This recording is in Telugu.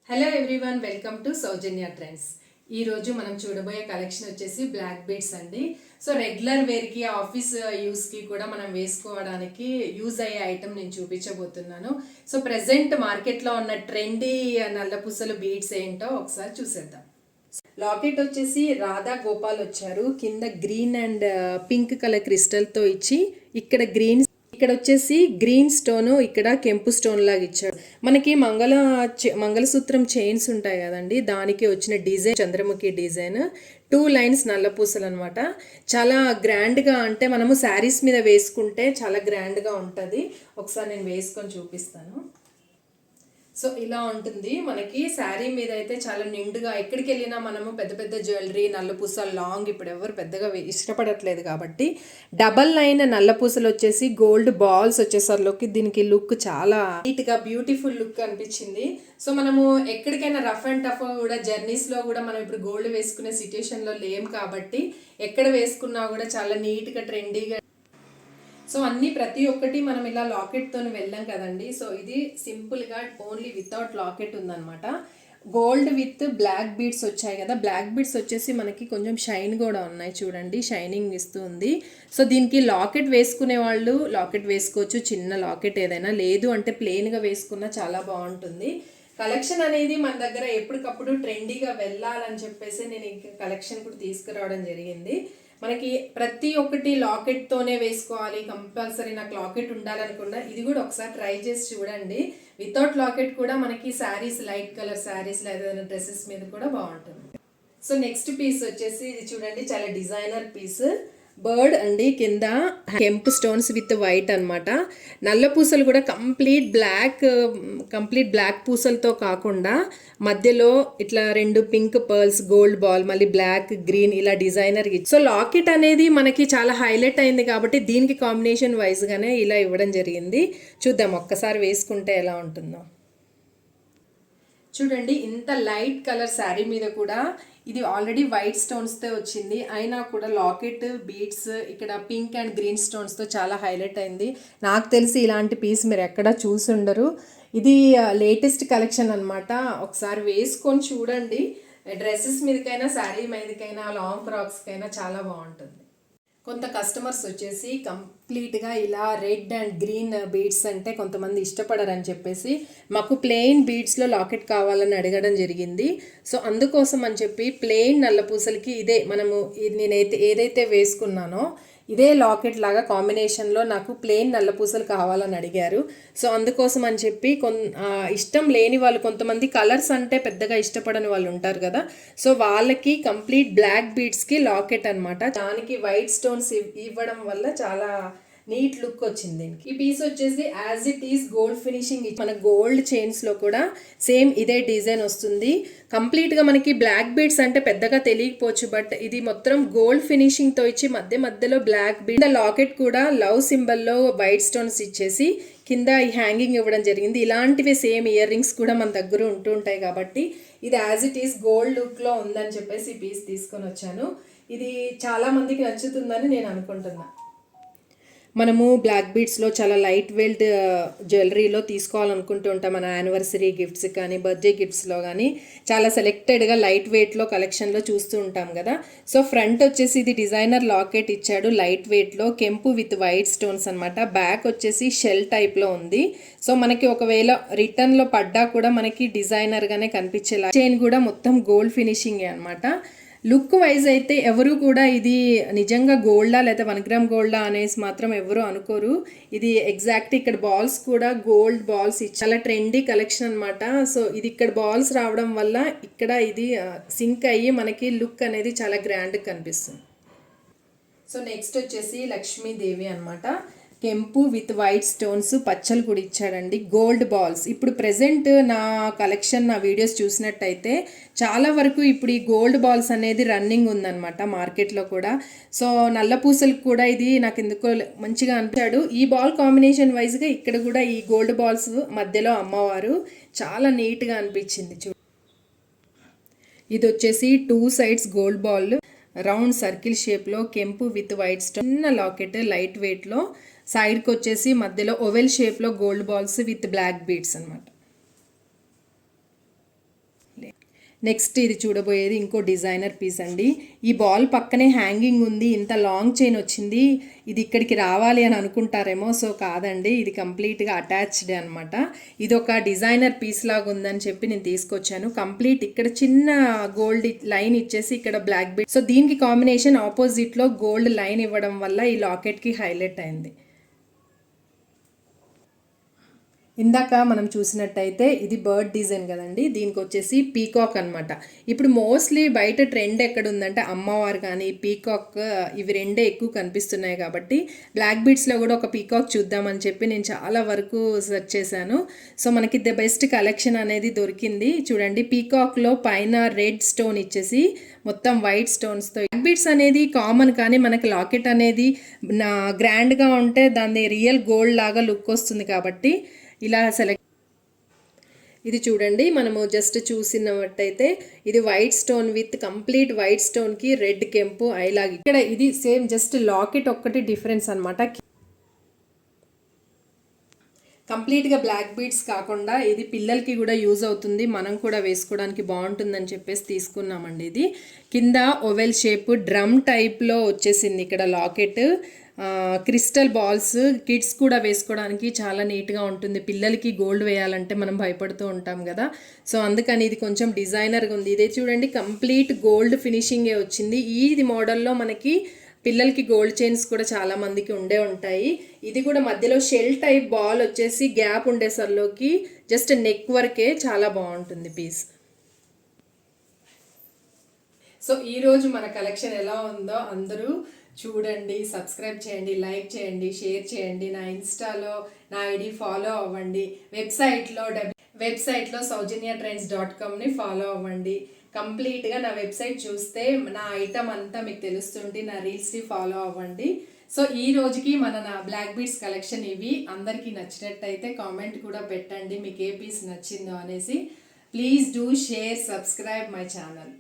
Hello everyone, welcome to Soujanya trends. ఈ రోజు మనం చూడబోయే కలెక్షన్ వచ్చేసి బ్లాక్ బీడ్స్ అండి. సో రెగ్యులర్ వేర్కి, ఆఫీస్ యూస్కి కూడా మనం వేసుకోవడానికి యూజ్ అయ్యే ఐటమ్ నేను చూపించబోతున్నాను. సో ప్రెసెంట్ మార్కెట్లో ఉన్న ట్రెండీ నల్లపూసలు బీడ్స్ ఏంటో ఒకసారి చూసేద్దాం. లాకెట్ వచ్చేసి రాధా గోపాల్ వచ్చారు. కింద గ్రీన్ అండ్ పింక్ కలర్ క్రిస్టల్తో ఇచ్చి ఇక్కడ వచ్చేసి గ్రీన్ స్టోన్, ఇక్కడ కెంపు స్టోన్ లాగా ఇచ్చాడు. మనకి మంగళసూత్రం చైన్స్ ఉంటాయి కదండి, దానికి వచ్చిన డిజైన్ చంద్రముఖి డిజైన్, 2 లైన్స్ నల్లపూసలు అనమాట. చాలా గ్రాండ్గా, అంటే మనము శారీస్ మీద వేసుకుంటే చాలా గ్రాండ్గా ఉంటుంది. ఒకసారి నేను వేసుకొని చూపిస్తాను. సో ఇలా ఉంటుంది. మనకి శారీ మీద అయితే చాలా నిండుగా, ఎక్కడికి వెళ్ళినా మనము పెద్ద పెద్ద జ్యువెలరీ, నల్లపూస లాంగ్ ఇప్పుడు ఎవరు పెద్దగా ఇష్టపడట్లేదు కాబట్టి డబల్ లైన్ నల్లపూసలు వచ్చేసి గోల్డ్ బాల్స్ వచ్చేసరికి దీనికి లుక్ చాలా నీట్గా బ్యూటిఫుల్ లుక్ అనిపించింది. సో మనము ఎక్కడికైనా రఫ్ అండ్ టఫ్ కూడా జర్నీస్లో కూడా మనం ఇప్పుడు గోల్డ్ వేసుకునే సిచ్యుయేషన్లో లేం కాబట్టి ఎక్కడ వేసుకున్నా కూడా చాలా నీట్గా ట్రెండీగా. సో అన్నీ ప్రతి ఒక్కటి మనం ఇలా లాకెట్తో వెళ్ళాం కదండి. సో ఇది సింపుల్గా ఓన్లీ వితౌట్ లాకెట్ ఉందన్నమాట. గోల్డ్ విత్ బ్లాక్ బీడ్స్ వచ్చాయి కదా. బ్లాక్ బీడ్స్ వచ్చేసి మనకి కొంచెం షైన్ కూడా ఉన్నాయి, చూడండి షైనింగ్ ఇస్తుంది. సో దీనికి లాకెట్ వేసుకునే వాళ్ళు లాకెట్ వేసుకోవచ్చు, చిన్న లాకెట్ ఏదైనా, లేదు అంటే ప్లెయిన్గా వేసుకున్నా చాలా బాగుంటుంది. కలెక్షన్ అనేది మన దగ్గర ఎప్పటికప్పుడు ట్రెండీగా వెళ్ళాలని చెప్పేసి నేను ఈ కలెక్షన్ కూడా తీసుకురావడం జరిగింది. మనకి ప్రతి ఒక్కటి లాకెట్తోనే వేసుకోవాలి, కంపల్సరీ నాకు లాకెట్ ఉండాలనుకున్నా ఇది కూడా ఒకసారి ట్రై చేసి చూడండి. వితౌట్ లాకెట్ కూడా మనకి శారీస్, లైట్ కలర్ శారీస్ లేదా డ్రెస్సెస్ మీద కూడా బాగుంటుంది. సో నెక్స్ట్ పీస్ వచ్చేసి ఇది చూడండి, చాలా డిజైనర్ పీస్. బర్డ్ అండి, కింద కెంపు స్టోన్స్ విత్ వైట్ అనమాట. నల్ల పూసలు కూడా కంప్లీట్ బ్లాక్ పూసలతో కాకుండా మధ్యలో ఇట్లా 2 పింక్ పర్ల్స్, గోల్డ్ బాల్, మళ్ళీ బ్లాక్, గ్రీన్ ఇలా డిజైనర్. సో లాకెట్ అనేది మనకి చాలా హైలైట్ అయింది కాబట్టి దీనికి కాంబినేషన్ వైజ్గానే ఇలా ఇవ్వడం జరిగింది. చూద్దాం ఒక్కసారి వేసుకుంటే ఎలా ఉంటుందో. చూడండి, ఇంత లైట్ కలర్ శారీ మీద కూడా ఇది ఆల్రెడీ వైట్ స్టోన్స్తో వచ్చింది, అయినా కూడా లాకెట్, బీడ్స్, ఇక్కడ పింక్ అండ్ గ్రీన్ స్టోన్స్తో చాలా హైలైట్ అయింది. నాకు తెలిసి ఇలాంటి పీస్ మీరు ఎక్కడా చూసుండరు. ఇది లేటెస్ట్ కలెక్షన్ అనమాట. ఒకసారి వేసుకొని చూడండి. డ్రెస్సెస్ మీదకైనా, శారీ మీదకైనా, లాంగ్ ఫ్రాక్స్కైనా చాలా బాగుంటుంది. కొంత కస్టమర్స్ వచ్చేసి కంప్లీట్గా ఇలా రెడ్ అండ్ గ్రీన్ బీడ్స్ అంటే కొంతమంది ఇష్టపడరని చెప్పేసి మాకు ప్లెయిన్ బీడ్స్లో లాకెట్ కావాలని అడగడం జరిగింది. సో అందుకోసం అని చెప్పి ప్లెయిన్ నల్లపూసలకి ఇదే మనము నేనైతే ఏదైతే వేసుకున్నానో ఇదే లాకెట్ లాగా కాంబినేషన్లో నాకు ప్లెయిన్ నల్లపూసలు కావాలని అడిగారు. సో అందుకోసం అని చెప్పి ఇష్టం లేని వాళ్ళు, కొంతమంది కలర్స్ అంటే పెద్దగా ఇష్టపడని వాళ్ళు ఉంటారు కదా. సో వాళ్ళకి కంప్లీట్ బ్లాక్ బీడ్స్కి లాకెట్ అనమాట. దానికి వైట్ స్టోన్స్ ఇవ్వడం వల్ల చాలా నీట్ లుక్ వచ్చింది. ఈ పీస్ వచ్చేసి as it is gold finishing. మన గోల్డ్ చైన్స్లో కూడా సేమ్ ఇదే డిజైన్ వస్తుంది. కంప్లీట్గా మనకి బ్లాక్ బీడ్స్ అంటే పెద్దగా తెలియకపోవచ్చు, బట్ ఇది మొత్తం గోల్డ్ ఫినిషింగ్తో ఇచ్చి మధ్యలో బ్లాక్ బీడ్, లాకెట్ కూడా లవ్ సింబల్లో వైట్ స్టోన్స్ ఇచ్చేసి కింద ఈ హ్యాంగింగ్ ఇవ్వడం జరిగింది. ఇలాంటివి సేమ్ ఇయర్ రింగ్స్ కూడా మన దగ్గర ఉంటుంటాయి కాబట్టి ఇది యాజ్ ఇట్ ఈస్ గోల్డ్ లుక్లో ఉందని చెప్పేసి ఈ పీస్ తీసుకొని వచ్చాను. ఇది చాలా మందికి నచ్చుతుందని నేను అనుకుంటున్నాను. మనము బ్లాక్ బీడ్స్లో చాలా లైట్ వెయిట్ జ్యువెలరీలో తీసుకోవాలనుకుంటూ ఉంటాం. మన యానివర్సరీ గిఫ్ట్స్ కానీ, బర్త్డే గిఫ్ట్స్లో కానీ చాలా సెలెక్టెడ్గా లైట్ వెయిట్లో కలెక్షన్లో చూస్తూ ఉంటాం కదా. సో ఫ్రంట్ వచ్చేసి ఇది డిజైనర్ లాకెట్ ఇచ్చాడు, లైట్ వెయిట్లో, కెంపు విత్ వైట్ స్టోన్స్ అనమాట. బ్యాక్ వచ్చేసి షెల్ టైప్లో ఉంది. సో మనకి ఒకవేళ రిటర్న్లో పడ్డా కూడా మనకి డిజైనర్గానే కనిపించేలా. చైన్ కూడా మొత్తం గోల్డ్ ఫినిషింగే అనమాట. లుక్ వైజ్ అయితే ఎవరు కూడా ఇది నిజంగా గోల్డా లేదా 1 గ్రామ్ గోల్డా అనేసి మాత్రం ఎవరు అనుకోరు. ఇది ఎగ్జాక్ట్ ఇక్కడ బాల్స్ కూడా గోల్డ్ బాల్స్ చాలా ట్రెండీ కలెక్షన్ అనమాట. సో ఇది ఇక్కడ బాల్స్ రావడం వల్ల ఇక్కడ ఇది సింక్ అయ్యి మనకి లుక్ అనేది చాలా గ్రాండ్గా కనిపిస్తుంది. సో నెక్స్ట్ వచ్చేసి లక్ష్మీదేవి అనమాట. కెంపు విత్ వైట్ స్టోన్స్, పచ్చలు కూడా ఇచ్చాడండి, గోల్డ్ బాల్స్. ఇప్పుడు ప్రెజెంట్ నా కలెక్షన్, నా వీడియోస్ చూసినట్టయితే చాలా వరకు ఇప్పుడు ఈ గోల్డ్ బాల్స్ అనేది రన్నింగ్ ఉందన్నమాట మార్కెట్లో కూడా. సో నల్ల పూసలకు కూడా ఇది నాకు ఎందుకో మంచిగా అనిపించాడు. ఈ బాల్ కాంబినేషన్ వైజ్గా ఇక్కడ కూడా ఈ గోల్డ్ బాల్స్ మధ్యలో అమ్మవారు చాలా నీట్గా అనిపించింది. ఇది వచ్చేసి 2 sides gold ball, round circle షేప్లో, కెంపు విత్ వైట్ స్టోన్, చిన్న లాకెట్ లైట్ వెయిట్లో, సైడ్కి వచ్చేసి మధ్యలో ఓవెల్ షేప్లో gold balls with black beads అనమాట. నెక్స్ట్ ఇది చూడబోయేది ఇంకో డిజైనర్ పీస్ అండి. ఈ బాల్ పక్కనే హ్యాంగింగ్ ఉంది, ఇంత లాంగ్ చైన్ వచ్చింది, ఇది ఇక్కడికి రావాలి అని అనుకుంటారేమో. సో కాదండి, ఇది కంప్లీట్గా అటాచ్డ్ అనమాట. ఇది ఒక డిజైనర్ పీస్ లాగా ఉందని చెప్పి నేను తీసుకొచ్చాను. కంప్లీట్ ఇక్కడ చిన్న గోల్డ్ లైన్ ఇచ్చేసి ఇక్కడ బ్లాక్ బీడ్. సో దీనికి కాంబినేషన్ ఆపోజిట్లో గోల్డ్ లైన్ ఇవ్వడం వల్ల ఈ లాకెట్కి హైలైట్ అయింది. ఇందాక మనం చూసినట్టయితే ఇది బర్డ్ డిజైన్ కదండి, దీనికి వచ్చేసి పీకాక్ అనమాట. ఇప్పుడు మోస్ట్లీ బయట ట్రెండ్ ఎక్కడ ఉందంటే అమ్మవారు కానీ పీకాక్, ఇవి రెండే ఎక్కువ కనిపిస్తున్నాయి. కాబట్టి బ్లాక్ బీడ్స్లో కూడా ఒక పీకాక్ చూద్దామని చెప్పి నేను చాలా వరకు సెర్చ్ చేశాను. సో మనకి ద బెస్ట్ కలెక్షన్ అనేది దొరికింది. చూడండి, పీకాక్లో పైన రెడ్ స్టోన్ ఇచ్చేసి మొత్తం వైట్ స్టోన్స్తో. బ్లాక్ బీడ్స్ అనేది కామన్, కానీ మనకి లాకెట్ అనేది గ్రాండ్గా ఉంటే దాన్ని రియల్ గోల్డ్ లాగా లుక్ వస్తుంది. కాబట్టి ఇలా సెలెక్ట్. ఇది చూడండి, మనము జస్ట్ చూసినట్టయితే ఇది white stone with complete white స్టోన్కి రెడ్ కెంపు ఐలాగ్. ఇక్కడ ఇది సేమ్ జస్ట్ లాకెట్ ఒక్కటి డిఫరెన్స్ అనమాట. కంప్లీట్గా బ్లాక్ బీడ్స్ కాకుండా ఇది పిల్లలకి కూడా యూజ్ అవుతుంది, మనం కూడా వేసుకోవడానికి బాగుంటుందని చెప్పేసి తీసుకున్నామండి. ఇది కింద ఓవెల్ షేప్ డ్రమ్ టైప్లో వచ్చేసింది ఇక్కడ లాకెట్. క్రిస్టల్ బాల్స్ కిడ్స్ కూడా వేసుకోవడానికి చాలా నీట్గా ఉంటుంది. పిల్లలకి గోల్డ్ వేయాలంటే మనం భయపడుతూ ఉంటాం కదా, సో అందుకని ఇది కొంచెం డిజైనర్గా ఉంది. ఇదే చూడండి, కంప్లీట్ గోల్డ్ ఫినిషింగే వచ్చింది. ఈ మోడల్లో మనకి పిల్లలకి గోల్డ్ చైన్స్ కూడా చాలా మందికి ఉండే ఉంటాయి. ఇది కూడా మధ్యలో షెల్ టైప్ బాల్ వచ్చేసి గ్యాప్ ఉండే సర్లోకి జస్ట్ నెక్ వరకే, చాలా బాగుంటుంది పీస్. సో ఈరోజు మన కలెక్షన్ ఎలా ఉందో అందరూ చూడండి, సబ్స్క్రైబ్ చేయండి, లైక్ చేయండి, షేర్ చేయండి. నా ఇన్స్టాలో నా ఐడి ఫాలో అవ్వండి. వెబ్సైట్లో saujanya-trends.comని ఫాలో అవ్వండి. కంప్లీట్గా నా వెబ్సైట్ చూస్తే నా ఐటమ్ అంతా మీకు తెలుస్తుంది. నా రీల్స్ని ఫాలో అవ్వండి. సో ఈ రోజుకి నా బ్లాక్ బీడ్స్ కలెక్షన్ ఇవి. అందరికీ నచ్చినట్టయితే కామెంట్ కూడా పెట్టండి మీకు ఏ పీస్ నచ్చిందో అనేసి. Please do share, subscribe my channel.